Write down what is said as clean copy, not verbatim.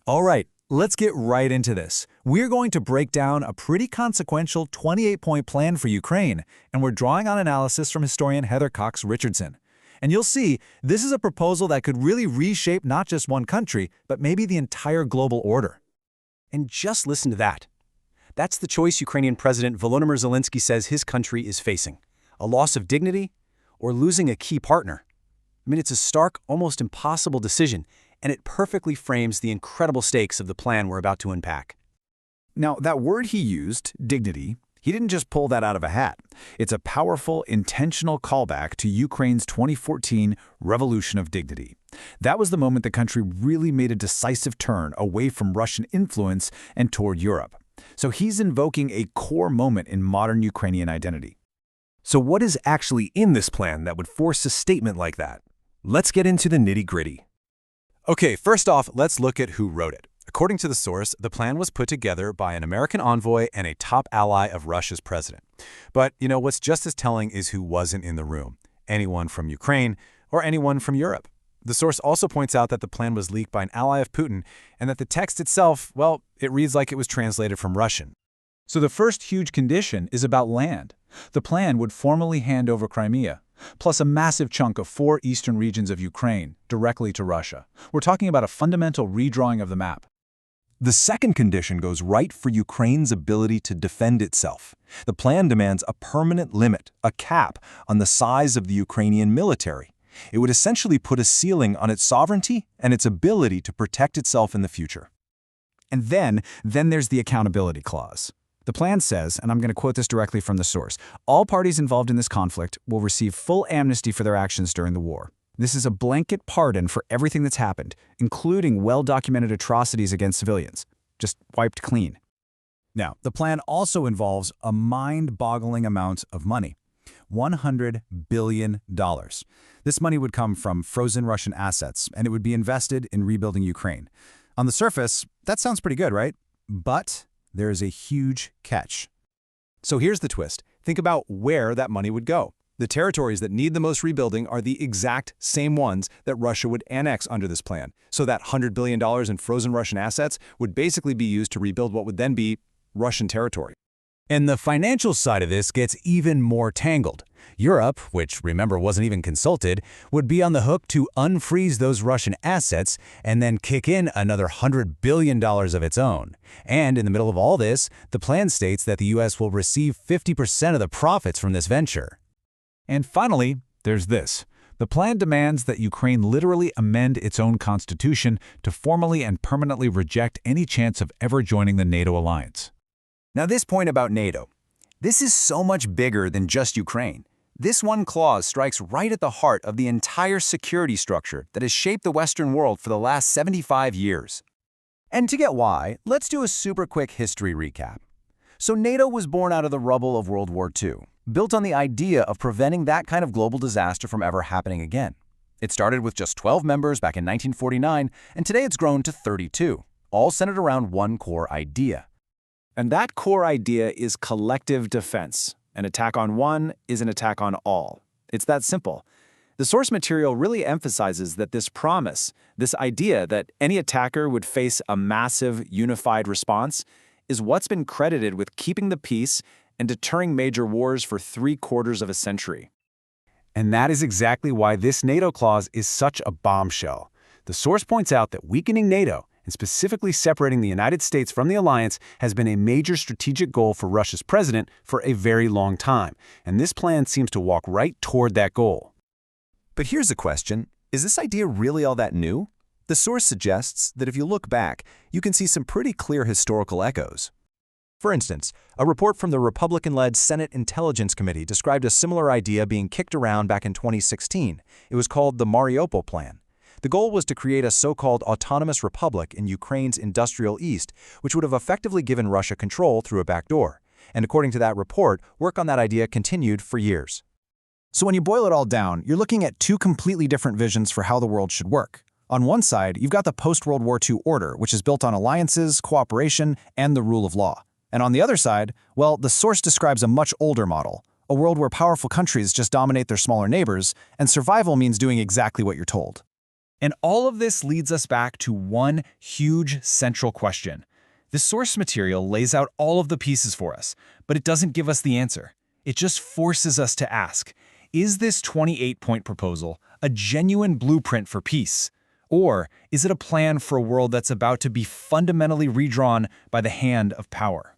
All right, let's get right into this. We're going to break down a pretty consequential 28-point plan for Ukraine, and we're drawing on analysis from historian Heather Cox Richardson. And you'll see, this is a proposal that could really reshape not just one country, but maybe the entire global order. And just listen to that. That's the choice Ukrainian President Volodymyr Zelensky says his country is facing: a loss of dignity or losing a key partner. I mean, it's a stark, almost impossible decision, and it perfectly frames the incredible stakes of the plan we're about to unpack. Now, that word he used, dignity, he didn't just pull that out of a hat. It's a powerful, intentional callback to Ukraine's 2014 Revolution of Dignity. That was the moment the country really made a decisive turn away from Russian influence and toward Europe. So he's invoking a core moment in modern Ukrainian identity. So what is actually in this plan that would force a statement like that? Let's get into the nitty-gritty. Okay, first off, let's look at who wrote it. According to the source, the plan was put together by an American envoy and a top ally of Russia's president. But, what's just as telling is who wasn't in the room: anyone from Ukraine or anyone from Europe. The source also points out that the plan was leaked by an ally of Putin, and that the text itself, well, it reads like it was translated from Russian. So the first huge condition is about land. The plan would formally hand over Crimea, plus a massive chunk of 4 eastern regions of Ukraine, directly to Russia. We're talking about a fundamental redrawing of the map. The second condition goes right for Ukraine's ability to defend itself. The plan demands a permanent limit, a cap, on the size of the Ukrainian military. It would essentially put a ceiling on its sovereignty and its ability to protect itself in the future. And then there's the accountability clause. The plan says, and I'm going to quote this directly from the source, all parties involved in this conflict will receive full amnesty for their actions during the war. This is a blanket pardon for everything that's happened, including well-documented atrocities against civilians, just wiped clean. Now, the plan also involves a mind-boggling amount of money: $100 billion. This money would come from frozen Russian assets, and it would be invested in rebuilding Ukraine. On the surface, that sounds pretty good, right? But there is a huge catch. So here's the twist. Think about where that money would go. The territories that need the most rebuilding are the exact same ones that Russia would annex under this plan. So that $100 billion in frozen Russian assets would basically be used to rebuild what would then be Russian territory. And the financial side of this gets even more tangled. Europe, which remember wasn't even consulted, would be on the hook to unfreeze those Russian assets and then kick in another $100 billion of its own. And in the middle of all this, the plan states that the U.S. will receive 50% of the profits from this venture. And finally, there's this. The plan demands that Ukraine literally amend its own constitution to formally and permanently reject any chance of ever joining the NATO alliance. Now, this point about NATO, this is so much bigger than just Ukraine. This one clause strikes right at the heart of the entire security structure that has shaped the Western world for the last 75 years. And to get why, let's do a super quick history recap. So NATO was born out of the rubble of World War II, built on the idea of preventing that kind of global disaster from ever happening again. It started with just 12 members back in 1949, and today it's grown to 32, all centered around one core idea. And that core idea is collective defense. An attack on one is an attack on all. It's that simple. The source material really emphasizes that this promise, this idea that any attacker would face a massive, unified response, is what's been credited with keeping the peace and deterring major wars for 3/4 of a century. And that is exactly why this NATO clause is such a bombshell. The source points out that weakening NATO, and specifically separating the United States from the alliance, has been a major strategic goal for Russia's president for a very long time, and this plan seems to walk right toward that goal. But here's the question: is this idea really all that new? The source suggests that if you look back, you can see some pretty clear historical echoes. For instance, a report from the Republican-led Senate Intelligence Committee described a similar idea being kicked around back in 2016. It was called the Mariupol Plan. The goal was to create a so-called autonomous republic in Ukraine's industrial east, which would have effectively given Russia control through a backdoor. And according to that report, work on that idea continued for years. So when you boil it all down, you're looking at 2 completely different visions for how the world should work. On one side, you've got the post-World War II order, which is built on alliances, cooperation, and the rule of law. And on the other side, well, the source describes a much older model, a world where powerful countries just dominate their smaller neighbors, and survival means doing exactly what you're told. And all of this leads us back to one huge central question. The source material lays out all of the pieces for us, but it doesn't give us the answer. It just forces us to ask, is this 28-point proposal a genuine blueprint for peace? Or is it a plan for a world that's about to be fundamentally redrawn by the hand of power?